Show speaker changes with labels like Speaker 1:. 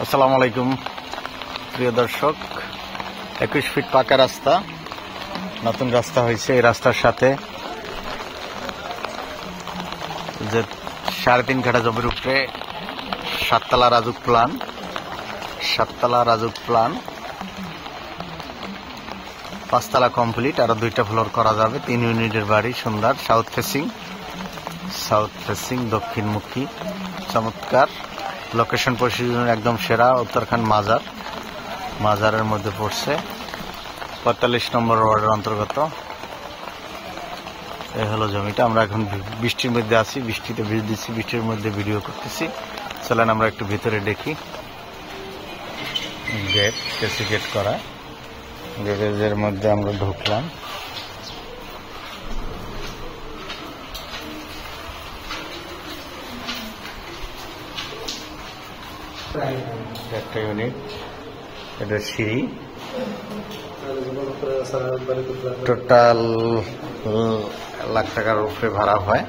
Speaker 1: আসসালামু আলাইকুম প্রিয় দর্শক। 21 ফিট পাকা রাস্তা, নতুন রাস্তা হয়েছে। এই রাস্তার সাথে যে 3.5 কাঠা জমির উপরে 7তলা রাজুক প্ল্যান, 7তলা রাজুক প্ল্যান, 5তলা কমপ্লিট, আরো 2টা ফ্লোর করা যাবে। 3 ইউনিটের বাড়ি, সুন্দর, সাউথ ফেসিং দক্ষিণমুখী, চমৎকার লোকেশন। পজিশন একদম সেরা। উত্তরখান মাজারের মধ্যে পড়ছে, 45 নম্বর ওয়ার্ডের অন্তর্গত। এই হলো জমিটা। আমরা এখন বৃষ্টির মধ্যে আছি, বৃষ্টিতে ভিজে দিচ্ছি, বৃষ্টির মধ্যে ভিডিও করতেছি। চলেন আমরা একটু ভিতরে দেখি। গেট, এসি গেট করা, গেটের মধ্যে আমরা ঢুকলাম। একটা ইউনিট, এটা সিঁড়ি। টোটাল লাখ টাকার উপরে ভাড়া হয়।